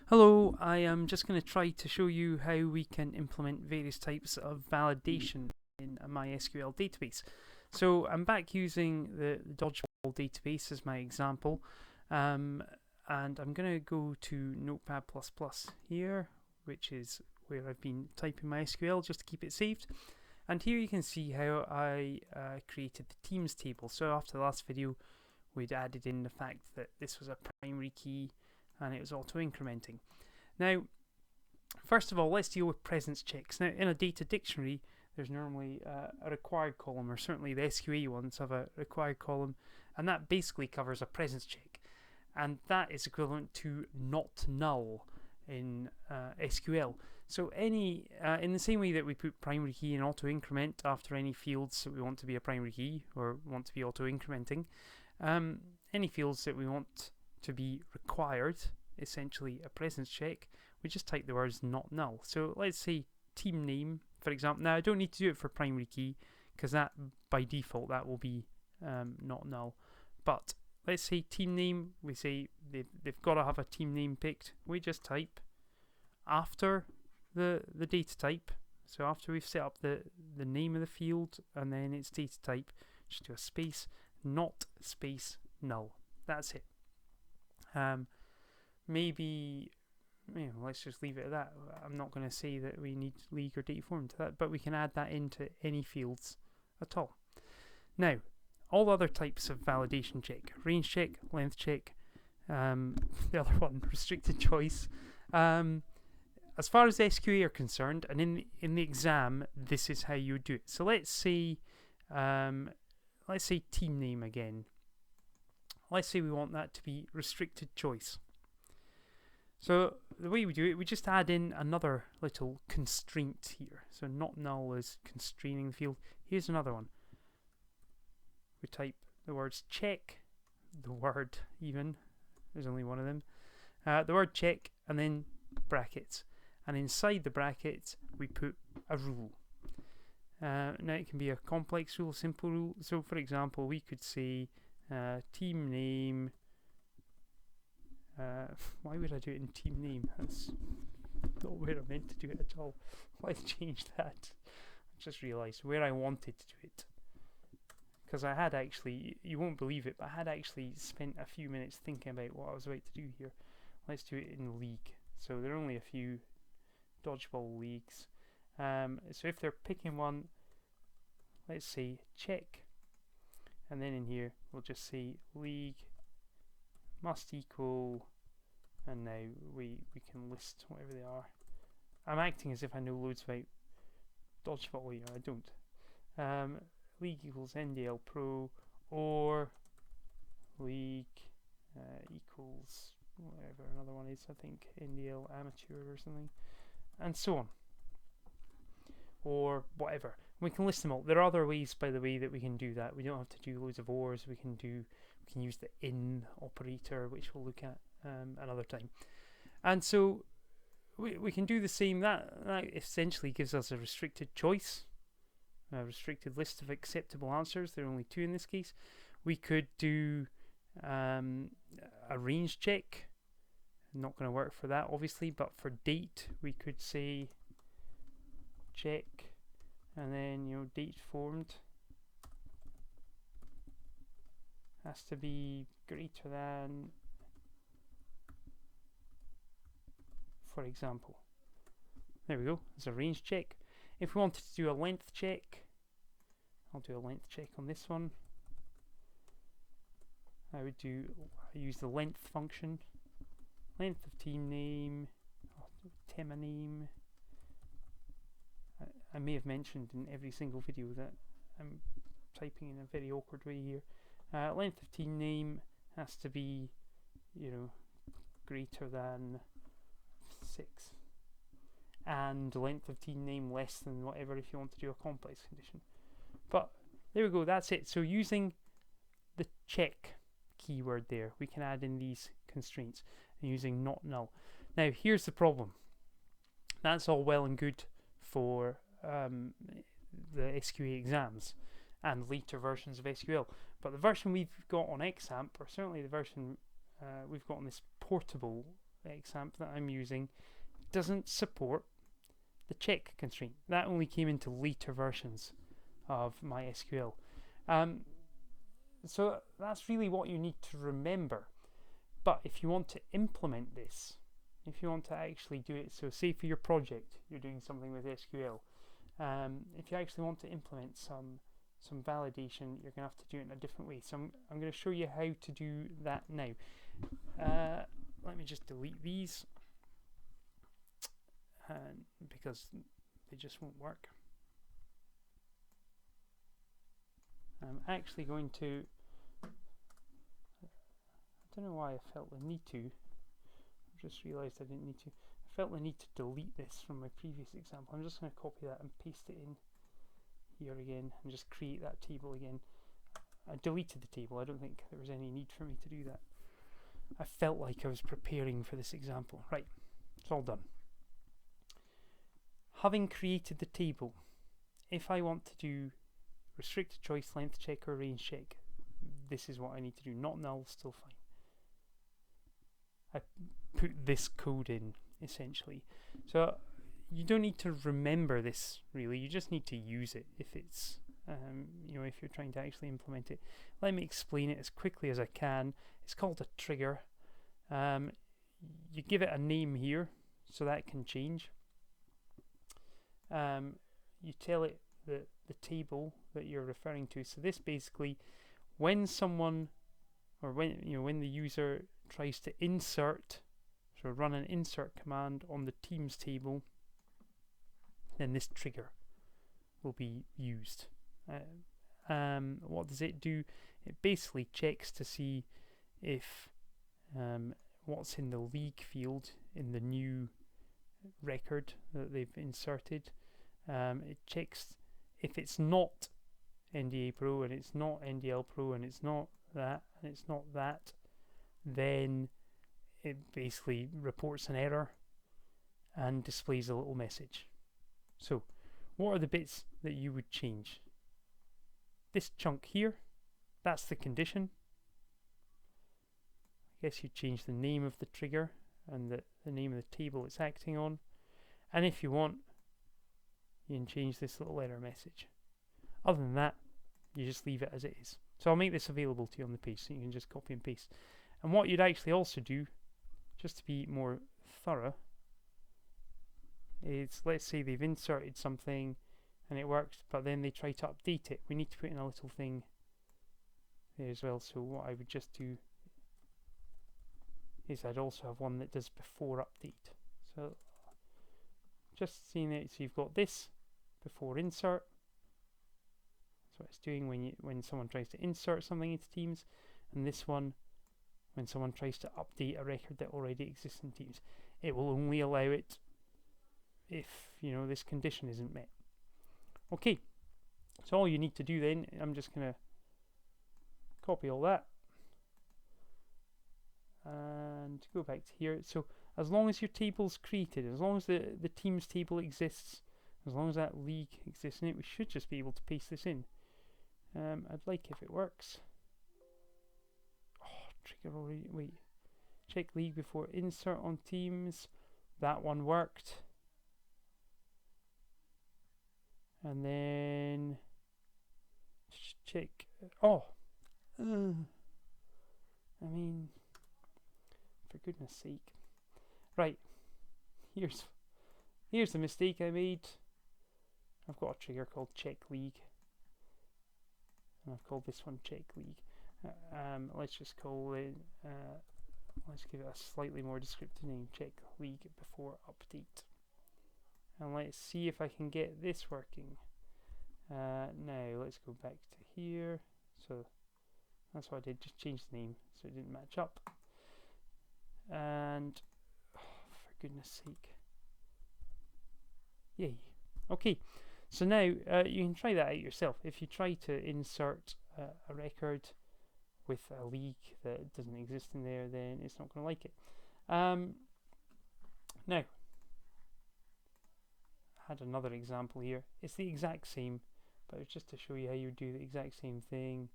Hello, I am just going to try to show you how we can implement various types of validation in a MySQL database. So I'm back using the Dodgeball database as my example, and I'm going to go to Notepad++ here, which is where I've been typing MySQL just to keep it saved. And here you can see how I created the teams table. So after the last video, we'd added in the fact that this was a primary key and it was auto-incrementing. Now, first of all, let's deal with presence checks. Now, in a data dictionary, there's normally a required column, or certainly the SQA ones have a required column, and that basically covers a presence check. And that is equivalent to not null in SQL. So in the same way that we put primary key and auto-increment after any fields that we want to be a primary key or want to be auto-incrementing, any fields that we want to be required, essentially a presence check, we just type the words not null. So let's say team name, for example. Now I don't need to do it for primary key because that by default that will be not null. But let's say team name, we say they've got to have a team name picked. We just type after the data type. So after we've set up the name of the field and then its data type, just do a space, not space null. That's it. Maybe, let's just leave it at that. I'm not going to say that we need league or date form to that, but we can add that into any fields at all. Now, all other types of validation check, range check, length check, the other one, restricted choice. As far as SQA are concerned, and in the exam, this is how you would do it. So let's say team name again. Let's say we want that to be restricted choice. So the way we do it, we just add in another little constraint here. So not null is constraining the field. Here's another one. We type the words check, the word even, there's only one of them, the word check, and then brackets. And inside the brackets, we put a rule. Now it can be a complex rule, simple rule. So for example, we could say team name. Why would I do it in team name? That's not where I meant to do it at all. Let's change that. I just realised where I wanted to do it. Because I had actually, you won't believe it, but I had actually spent a few minutes thinking about what I was about to do here. Let's do it in league. So there are only a few dodgeball leagues. So if they're picking one, let's say check. And then in here, we'll just say league must equal, and now we can list whatever they are. I'm acting as if I know loads about dodgeball here, I don't. League equals NDL Pro, or league equals whatever another one is, I think NDL Amateur or something, and so on, or whatever. We can list them all. There are other ways, by the way, that we can do that. We don't have to do loads of ors. We can use the in operator, which we'll look at another time. And so we can do the same. That essentially gives us a restricted choice, a restricted list of acceptable answers. There are only two in this case. We could do a range check. Not going to work for that, obviously, but for date, we could say check, and then date formed has to be greater than, for example. There we go, it's a range check. If we wanted to do a length check, I'll do a length check on this one. I would use the length function. Length of team name, tema name. I may have mentioned in every single video that I'm typing in a very awkward way here. Length of team name has to be, greater than 6. And length of team name less than whatever if you want to do a complex condition. But there we go, that's it. So using the check keyword there, we can add in these constraints and using not null. Now here's the problem. That's all well and good for the SQA exams and later versions of SQL, but the version we've got on XAMPP, or certainly the version we've got on this portable example that I'm using doesn't support the check constraint. That only came into later versions of MySQL. So that's really what you need to remember. But if you want to implement this, if you want to actually do it, so say for your project, you're doing something with SQL, if you actually want to implement some validation, you're going to have to do it in a different way. So I'm going to show you how to do that now. Let me just delete these, because they just won't work. I'm actually going to, I don't know why I felt the need to, I just realised I didn't need to. I felt the need to delete this from my previous example. I'm just going to copy that and paste it in here again and just create that table again. I deleted the table. I don't think there was any need for me to do that. I felt like I was preparing for this example. Right, it's all done. Having created the table, if I want to do restricted choice, length check, or range check, this is what I need to do. Not null, still fine. I put this code in, essentially. So you don't need to remember this, really. You just need to use it if it's, if you're trying to actually implement it. Let me explain it as quickly as I can. It's called a trigger. You give it a name here, so that can change. You tell it the table that you're referring to. So this basically, when someone, or when the user tries to insert, so run an insert command on the teams table, then this trigger will be used. What does it do? It basically checks to see if what's in the league field in the new record that they've inserted. It checks if it's not NDA Pro and it's not NDL Pro and it's not that and it's not that, then it basically reports an error and displays a little message. So what are the bits that you would change? This chunk here, that's the condition. I guess you change the name of the trigger and the name of the table it's acting on. And if you want, you can change this little error message. Other than that, you just leave it as it is. So I'll make this available to you on the page so you can just copy and paste. And what you'd actually also do, just to be more thorough, is let's say they've inserted something and it works, but then they try to update it. We need to put in a little thing there as well. So what I would just do is I'd also have one that does before update. So just seeing it, so you've got this before insert. That's what it's doing when someone tries to insert something into Teams, and this one when someone tries to update a record that already exists in Teams. It will only allow it if this condition isn't met. Okay, so all you need to do then, I'm just going to copy all that and go back to here. So as long as your table's created, as long as the Teams table exists, as long as that league exists in it, we should just be able to paste this in. I'd like if it works. Oh, trigger already. Wait. Check league before insert on Teams. That one worked. And then check. Oh, I mean, for goodness sake. Right. Here's the mistake I made. I've got a trigger called check league, and I've called this one check league. Let's just call it. Let's give it a slightly more descriptive name. Check league before update. And let's see if I can get this working. Now let's go back to here. So that's what I did, just change the name so it didn't match up. And for goodness sake. Yay. Okay, so now you can try that out yourself. If you try to insert a record with a league that doesn't exist in there, then it's not going to like it. Now, I had another example here. It's the exact same, but it's just to show you how you do the exact same thing.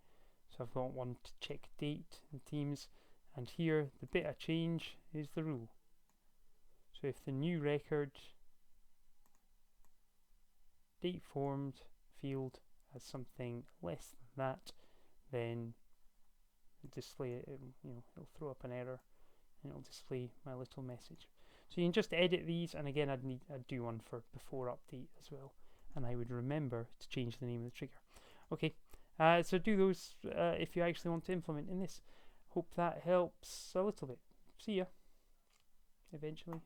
So I've got one to check date in Teams, and here the bit I change is the rule. So if the new record date formed field has something less than that, then display it, it'll throw up an error and it'll display my little message. So you can just edit these, and again I'd do one for before update as well, and I would remember to change the name of the trigger. Okay, so do those if you actually want to implement in this. Hope that helps a little bit. See ya eventually.